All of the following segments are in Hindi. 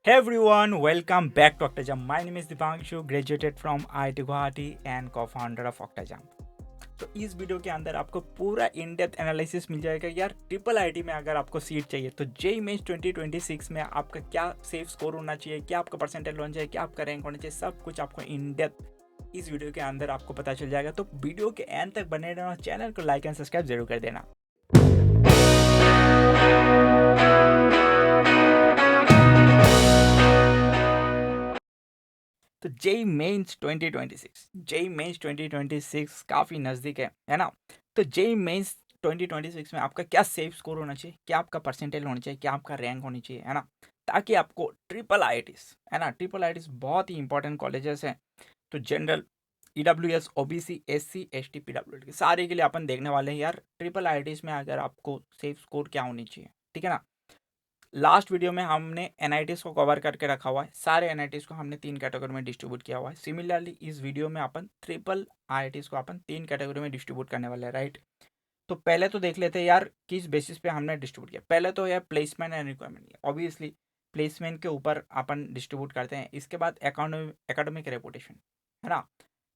Hey everyone, welcome back to Octajam. My name is Dipanshu, graduated from IIT Guwahati and co-founder of Octajam. तो इस वीडियो के अंदर आपको पूरा इन डेप्थ एनालिसिस मिल जाएगा यार। ट्रिपल आईटी में अगर आपको सीट चाहिए तो जेईई मेंस 2026 में आपका क्या सेफ स्कोर होना चाहिए, क्या आपका परसेंटेज होना चाहिए, क्या आपका रैंक होना चाहिए, सब कुछ आपको इन डेप्थ इस वीडियो के अंदर आपको पता चल जाएगा। तो वीडियो के एंड तक बने रहना, चैनल को लाइक एंड सब्सक्राइब जरूर कर देना। तो जेईई मेंस 2026 काफ़ी नज़दीक है ना। तो जेईई मेंस 2026 में आपका क्या सेफ स्कोर होना चाहिए, क्या आपका परसेंटेज होना चाहिए, क्या आपका रैंक होनी चाहिए, है ना, ताकि आपको ट्रिपल आईआईटीज, है ना, ट्रिपल आईआईटीज बहुत ही इंपॉर्टेंट कॉलेजेस हैं। तो general, EWS, OBC, SC, ST, PWD सारे के लिए अपन देखने वाले हैं यार। ट्रिपल आईआईटीज में अगर आपको सेफ स्कोर क्या होनी चाहिए, ठीक है ना। लास्ट वीडियो में हमने एनआईटीज को कवर करके रखा हुआ है, सारे एनआईटीज को हमने 3 कैटेगरी में डिस्ट्रीब्यूट किया हुआ है। सिमिलरली इस वीडियो में अपन ट्रिपल आईआईटीज को अपन 3 कैटेगरी में डिस्ट्रीब्यूट करने वाले हैं, राइट। तो पहले तो देख लेते हैं यार किस बेसिस पे हमने डिस्ट्रीब्यूट किया। पहले तो यार placement and requirement, obviously placement के ऊपर अपन डिस्ट्रीब्यूट करते हैं। इसके बाद एकेडमिक रेपुटेशन, है ना,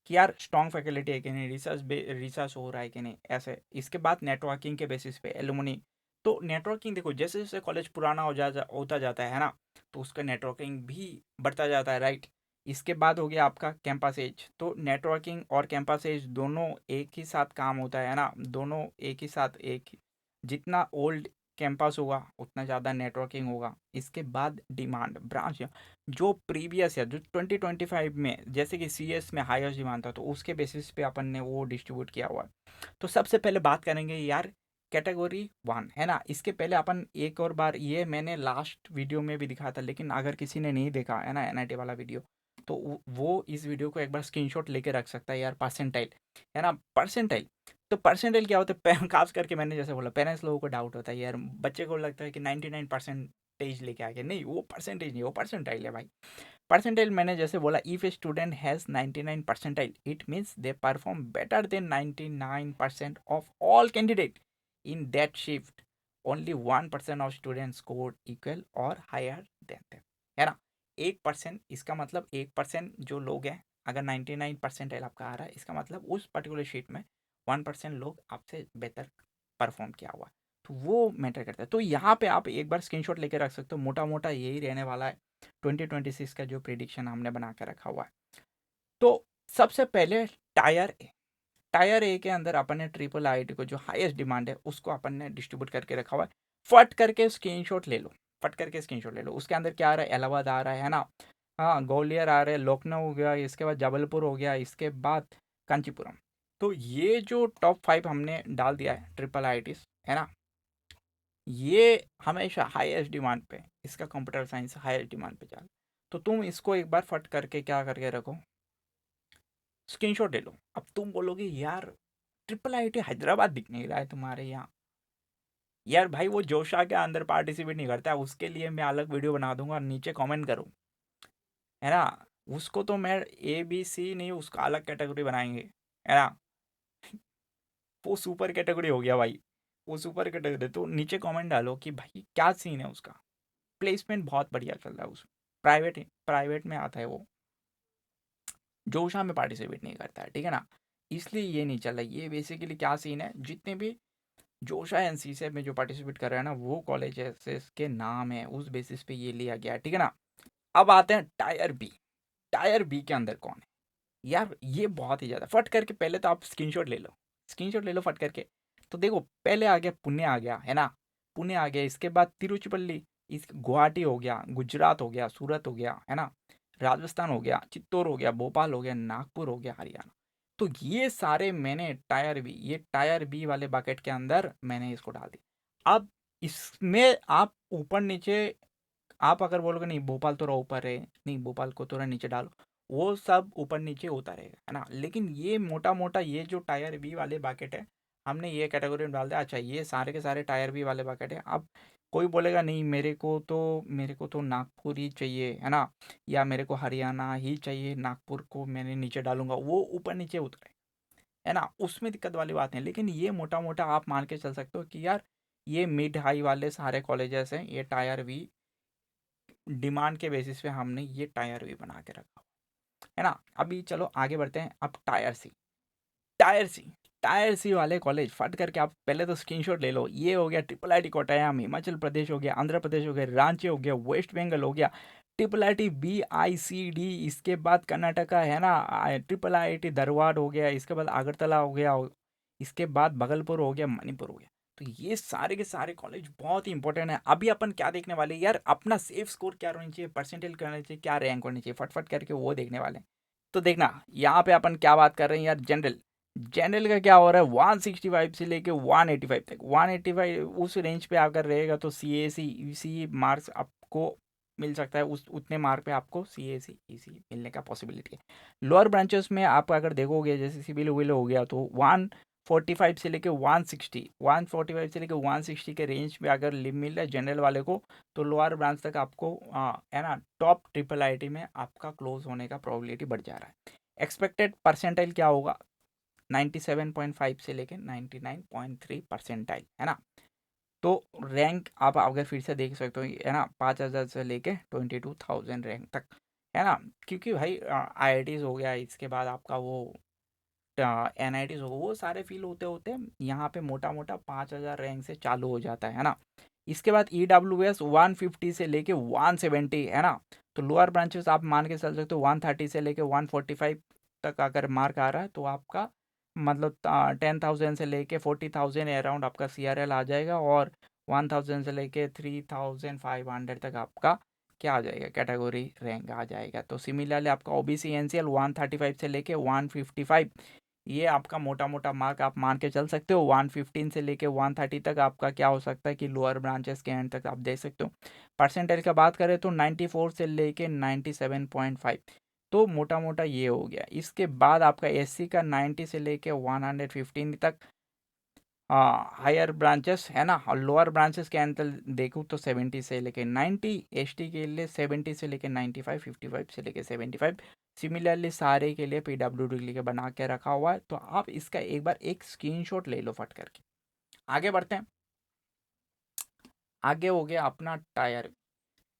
कि यार स्ट्रॉन्ग फैकल्टी है कि नहीं, रिसर्च हो रहा है कि नहीं, ऐसे। इसके बाद नेटवर्किंग के बेसिस पे एलुमनी। तो नेटवर्किंग देखो, जैसे जैसे कॉलेज पुराना होता जाता है ना, तो उसका नेटवर्किंग भी बढ़ता जाता है, राइट। इसके बाद हो गया आपका कैंपस एज। तो नेटवर्किंग और कैंपस एज दोनों एक ही साथ काम होता है ना, दोनों एक ही साथ, जितना ओल्ड कैंपस होगा उतना ज़्यादा नेटवर्किंग होगा। इसके बाद डिमांड ब्रांच, जो प्रीवियस है, जो 2025 में जैसे कि सीएस में हाईएस्ट डिमांड था, तो उसके बेसिस पे अपन ने वो डिस्ट्रीब्यूट किया हुआ है। तो सबसे पहले बात करेंगे यार कैटेगरी 1, है ना। इसके पहले अपन एक और बार, ये मैंने लास्ट वीडियो में भी दिखाया था, लेकिन अगर किसी ने नहीं देखा है ना एनआईटी वाला वीडियो, तो वो इस वीडियो को एक बार स्क्रीनशॉट लेके रख सकता है यार। परसेंटाइल, है ना, परसेंटाइल। तो परसेंटाइल क्या होता है, खास करके मैंने जैसे बोला, पेरेंट्स लोगों को डाउट होता है यार, बच्चे को लगता है कि 99% लेके आ गया। नहीं, वो परसेंटेज नहीं, वो परसेंटाइल है भाई। परसेंटाइल मैंने जैसे बोला, if a student has 99 percentile it means they perform better than 99% of all candidate in that shift. Only 1% of student score equal और हायर देन देम, है ना। 1%, इसका मतलब 1% जो लोग हैं, अगर 99 परसेंटाइल आपका आ रहा है, इसका मतलब उस पर्टिकुलर शीट में 1% लोग आपसे बेहतर परफॉर्म किया हुआ है। तो वो मैटर करता है। तो यहाँ पे आप एक बार स्क्रीनशॉट लेके रख सकते हो, मोटा मोटा यही रहने वाला है 2026 का जो प्रिडिक्शन हमने बना के रखा हुआ है। तो सबसे पहले टायर ए के अंदर अपन ने ट्रिपल आईआईटी को जो हाईएस्ट डिमांड है उसको अपन ने डिस्ट्रीब्यूट करके रखा हुआ है। फट करके स्क्रीनशॉट ले लो, फट करके स्क्रीनशॉट ले लो। उसके अंदर क्या आ रहा है, इलाहाबाद आ रहा है ना, हाँ, ग्वालियर आ रहा है, लखनऊ हो गया, इसके बाद जबलपुर हो गया, इसके बाद कांचीपुरम। तो ये जो टॉप 5 हमने डाल दिया है ट्रिपल आईआईटीज, है ना, ये हमेशा हाईएस्ट डिमांड पे, इसका कंप्यूटर साइंस हाईएस्ट डिमांड पे चल। तो तुम इसको एक बार फट करके क्या करके रखो, स्क्रीनशॉट ले लो। अब तुम बोलोगे यार ट्रिपल आईटी हैदराबाद दिख नहीं रहा है तुम्हारे यहाँ। यार भाई, वो जोशा के अंदर पार्टिसिपेट नहीं करता है, उसके लिए मैं अलग वीडियो बना दूंगा, नीचे कमेंट करो, है ना। उसको तो मैं ए बी सी नहीं, उसका अलग कैटेगरी बनाएंगे, है ना। वो सुपर कैटेगरी हो गया भाई, वो सुपर कैटेगरी। तो नीचे कमेंट डालो कि भाई क्या सीन है उसका। प्लेसमेंट बहुत बढ़िया चल रहा है उसमें, प्राइवेट में आता है वो, जोशा में पार्टिसिपेट नहीं करता है, ठीक है ना। इसलिए ये नहीं चल रहा है। ये बेसिकली क्या सीन है, जितने भी जोशा एंड सीसेट में जो पार्टिसिपेट कर रहे हैं ना, वो कॉलेजेस के नाम है, उस बेसिस पे ये लिया गया है, ठीक है ना। अब आते हैं टायर बी। टायर बी के अंदर कौन है यार, ये बहुत ही ज़्यादा। फट करके पहले तो आप स्क्रीनशॉट ले लो, स्क्रीनशॉट ले लो फट करके। तो देखो, पहले आ गया पुणे, आ गया, है ना, पुणे आ गया। इसके बाद तिरुचिपल्ली, इस गुवाहाटी हो गया, गुजरात हो गया, सूरत हो गया, है ना, राजस्थान हो गया, चित्तौड़ हो गया, भोपाल हो गया, नागपुर हो गया, हरियाणा। तो ये सारे मैंने टायर बी, ये टायर बी वाले बकेट के अंदर मैंने इसको डाल दिया। अब इसमें आप ऊपर नीचे, आप अगर बोलोगे नहीं भोपाल थोड़ा ऊपर है, नहीं भोपाल को थोड़ा नीचे डालो, वो सब ऊपर नीचे होता रहेगा, है ना। लेकिन ये मोटा मोटा ये जो टायर बी वाले बाकेट है, हमने ये कैटेगरी में डाल दिया। अच्छा, ये सारे के सारे टायर बी वाले बाकेट है। अब कोई बोलेगा नहीं, मेरे को तो नागपुर ही चाहिए, है ना, या मेरे को हरियाणा ही चाहिए, नागपुर को मैंने नीचे डालूंगा, वो ऊपर नीचे उतरे, है ना, उसमें दिक्कत वाली बात नहीं। लेकिन ये मोटा मोटा आप मान के चल सकते हो कि यार ये मिड हाई वाले सारे कॉलेजेस हैं, ये टायर बी डिमांड के बेसिस पे हमने ये टायर भी बना के रखा है ना। अभी चलो आगे बढ़ते हैं। अब टायर सी टायर सी वाले कॉलेज फट करके आप पहले तो स्क्रीनशॉट ले लो। ये हो गया triple I T Kottayam, Himachal Pradesh हो गया, आंध्र प्रदेश हो गया, रांची हो गया, वेस्ट बंगाल हो गया, ट्रिपल आई टी BICD, इसके बाद कर्नाटका है ना, ट्रिपल आई टी धारवाड़ हो गया, इसके बाद अगरतला हो गया, इसके बाद भागलपुर हो गया, मणिपुर हो गया। तो ये सारे के सारे कॉलेज बहुत ही इंपॉर्टेंट है। अभी अपन क्या देखने वाले हैं यार, अपना सेफ स्कोर क्या होनी चाहिए, परसेंटेज क्या होनी चाहिए, क्या रैंक होनी चाहिए, फटफट करके वो देखने वाले हैं। तो देखना यहाँ पे अपन क्या बात कर रहे हैं यार, जनरल का क्या हो रहा है, 165 से लेके 185 तक, 185 उस रेंज पे अगर रहेगा तो CAC EC मार्क्स आपको मिल सकता है। उस उतने मार्क पे आपको CAC EC मिलने का पॉसिबिलिटी है। लोअर ब्रांचेस में आप अगर देखोगे जैसे सिविल विल हो गया तो 145 से लेके 160, 145 से लेके 160 के रेंज पे अगर लिव मिल रहा है जनरल वाले को, तो लोअर ब्रांच तक आपको है ना टॉप ट्रिपल IIT में आपका क्लोज होने का प्रोबेबिलिटी बढ़ जा रहा है। एक्सपेक्टेड परसेंटाइल क्या होगा, 97.5 से लेके 99.3 परसेंटाइल है ना। तो रैंक आप अगर फिर से देख सकते हो है ना, 5,000 से लेके 22,000 रैंक तक है ना। क्योंकि भाई IITs हो गया, इसके बाद आपका वो NITs हो, वो सारे फील होते होते यहाँ पे मोटा मोटा 5,000 रैंक से चालू हो जाता है ना। इसके बाद EWS 150 से लेके 170 है ना। तो लोअर ब्रांचेस आप मान के चल सकते हो 130 से लेके 145 तक अगर मार्क आ रहा है तो आपका मतलब 10,000 से लेके 40,000 अराउंड आपका CRL आ जाएगा, और 1,000 से लेके 3,500 तक आपका क्या आ जाएगा, कैटेगरी रैंक आ जाएगा। तो सिमिलरली आपका OBC NCL 135 से लेके 155, ये आपका मोटा मोटा मार्क आप मान के चल सकते हो। 115 से लेके 130 तक आपका क्या हो सकता है कि लोअर ब्रांचेस के एंड तक आप देख सकते हो। परसेंटेज का बात करें तो 94 से लेके 97.5, तो मोटा मोटा ये हो गया। इसके बाद आपका SC का 90 से लेके 115 तक हायर ब्रांचेस है ना, और लोअर ब्रांचेस के अंदर देखूँ तो 70 से लेके 90, ST के लिए 70 से लेके 95, 55 से लेके 75। सिमिलरली सारे के लिए PWD के बना के रखा हुआ है। तो आप इसका एक बार एक स्क्रीनशॉट ले लो फट करके। आगे बढ़ते हैं। आगे हो गया अपना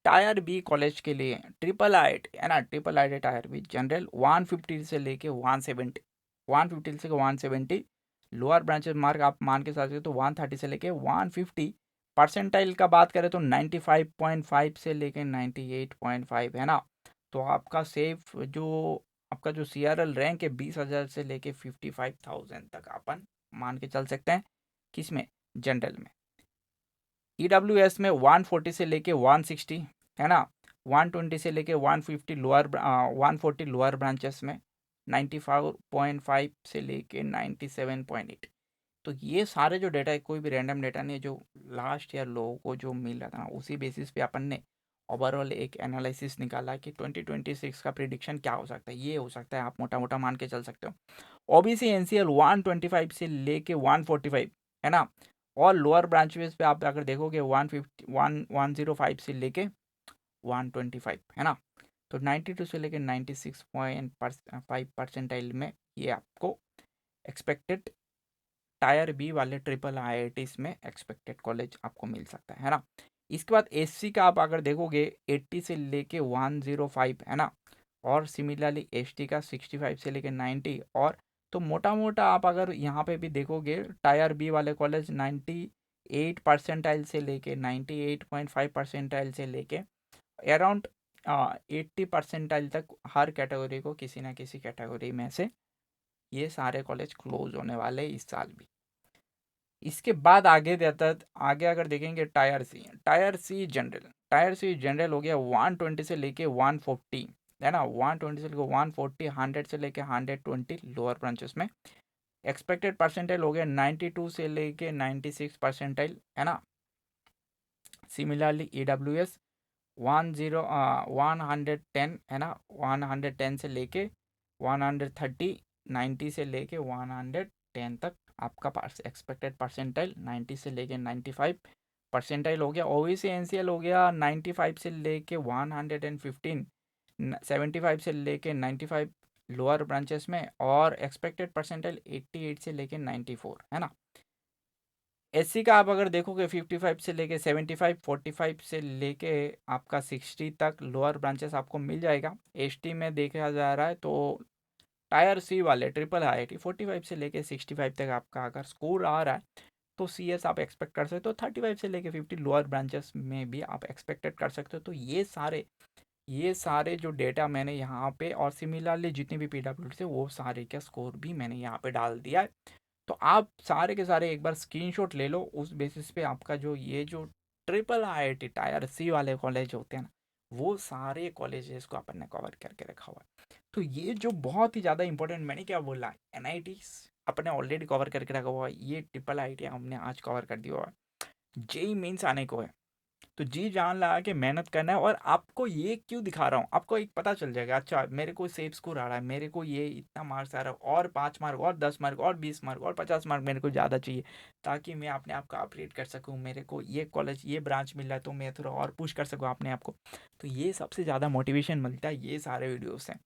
टायर बी कॉलेज के लिए ट्रिपल IIT है ना, triple IIT tier B general 150 से लेके 170, 150 से 170 लोअर ब्रांचेस मार्क आप मान के साथ तो 130 से लेके 150। परसेंटाइल का बात करें तो 95.5 से लेके 98.5 है ना। तो आपका सेफ जो आपका जो CRL रैंक है 20,000 से लेके 55,000 तक अपन मान के चल सकते हैं। किस में, जनरल में। EWS में 140 से लेके 160 है ना, 120 से लेके 150 140 लोअर ब्रांचेस में, 95.5 से लेके 97.8। तो ये सारे जो डेटा है कोई भी रैंडम डेटा नहीं है, जो लास्ट ईयर लोगों को जो मिल रहा था ना उसी बेसिस पे अपन ने ओवरऑल एक एनालिसिस निकाला कि 2026 का प्रिडिक्शन क्या हो सकता है। ये हो सकता है, आप मोटा मोटा मान के चल सकते हो। OBC NCL 125 से लेके 145 है ना, और लोअर ब्रांचेस पे आप अगर देखोगे 105 से लेके 125 है ना। तो 92 से लेके 96.5 परसेंटाइल में ये आपको एक्सपेक्टेड टायर बी वाले ट्रिपल IITs में एक्सपेक्टेड कॉलेज आपको मिल सकता है ना। इसके बाद SC का आप अगर देखोगे 80 से लेके 105 है ना, और सिमिलरली ST का 65 से लेके 90, और तो मोटा मोटा आप अगर यहाँ पे भी देखोगे टायर बी वाले कॉलेज 98 परसेंटाइल से लेके 98.5 परसेंटाइल से लेके अराउंड 80 परसेंटाइल तक हर कैटेगरी को किसी ना किसी कैटेगरी में से ये सारे कॉलेज क्लोज होने वाले इस साल भी। इसके बाद आगे जाता है, आगे अगर देखेंगे टायर सी जनरल हो गया 120 से लेके 140 है ना, 120 से लेके 140, 100 से लेके 120 लोअर ब्रांचेस में। एक्सपेक्टेड परसेंटाइल हो गया 92 से लेके 96 परसेंटाइल है ना। सिमिलरली EWS 110 है ना, 110 से लेके 130, 90 से लेके 110 तक आपका एक्सपेक्टेड परसेंटाइल 90 से लेके 95 परसेंटाइल हो गया। OBC NCL हो गया 95 से लेके 115, 75 से लेके 95 लोअर ब्रांचेस में, और एक्सपेक्टेड परसेंटाइल 88 से लेके 94 है ना। एससी का आप अगर देखोगे 55 से लेके 75, 45 से लेके आपका 60 तक लोअर ब्रांचेस आपको मिल जाएगा। एसटी में देखा जा रहा है तो टायर सी वाले ट्रिपल आईआईटी 45 से लेके 65 तक आपका अगर स्कोर आ रहा है तो सीएस आप एक्सपेक्ट कर सकते हो। 35 से लेके 50 लोअर ब्रांचेस में भी आप एक्सपेक्टेड कर सकते हो। तो ये सारे जो डेटा मैंने यहाँ पे और सिमिलरली जितने भी पीडब्ल्यू थे वो सारे का स्कोर भी मैंने यहाँ पे डाल दिया है। तो आप सारे के सारे एक बार स्क्रीनशॉट ले लो। उस बेसिस पे आपका जो ट्रिपल आईआईटी टायर सी वाले कॉलेज होते हैं ना, वो सारे कॉलेजेस को अपन ने कवर करके रखा हुआ है। तो ये जो बहुत ही ज़्यादा इंपॉर्टेंट, मैंने क्या बोला, एनआईटीज अपने ऑलरेडी कवर करके रखा हुआ है, ये ट्रिपल आईआईटी हमने आज कवर कर दिया हुआ है। जेई मेंस आने को है तो जी जान लगा के मेहनत करना है। और आपको ये क्यों दिखा रहा हूँ, आपको एक पता चल जाएगा, अच्छा मेरे को सेफ स्कोर आ रहा है, मेरे को ये इतना मार्क्स आ रहा है, और 5 मार्क और 10 मार्क और 20 मार्क और 50 मार्क मेरे को ज़्यादा चाहिए, ताकि मैं अपने आप को अपग्रेड कर सकूँ, मेरे को ये कॉलेज ये ब्रांच मिल रहा है तो मैं थोड़ा और पुश कर सकूँ अपने आप को। तो ये सबसे ज़्यादा मोटिवेशन मिलता है ये सारे वीडियोज़ हैं।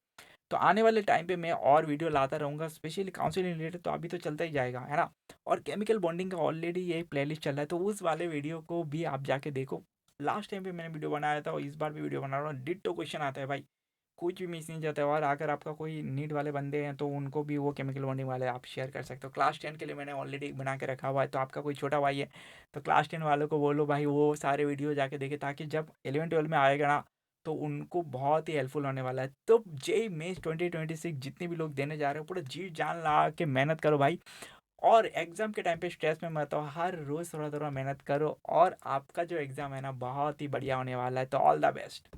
तो आने वाले टाइम पे मैं और वीडियो लाता रहूँगा, स्पेशली काउंसलिंग रिलेटेड, तो अभी तो चलता ही जाएगा, है ना। और केमिकल बॉन्डिंग का ऑलरेडी ये प्लेलिस्ट चल रहा है, तो उस वाले वीडियो को भी आप जाके देखो। लास्ट टाइम पे मैंने वीडियो बनाया था और इस बार भी वीडियो बना रहा हूँ। डिट्टो क्वेश्चन आता है भाई, कुछ भी मिस नहीं जाता है। और अगर आपका कोई नीट वाले बंदे हैं तो उनको भी वो केमिकल बॉन्डिंग वाले आप शेयर कर सकते हो। क्लास 10 के लिए मैंने ऑलरेडी बना के रखा हुआ है। तो आपका कोई छोटा भाई है तो क्लास 10 वालों को बोलो भाई वो सारे वीडियो जाके देखे, ताकि जब 11 12 में आएगा ना तो उनको बहुत ही हेल्पफुल होने वाला है। तो जेई मेंस 2026 जितने भी लोग देने जा रहे हो, पूरा जी जान लगा के मेहनत करो भाई। और एग्जाम के टाइम पे स्ट्रेस में मत हो, हर रोज थोड़ा थोड़ा मेहनत करो और आपका जो एग्जाम है ना बहुत ही बढ़िया होने वाला है। तो ऑल द बेस्ट।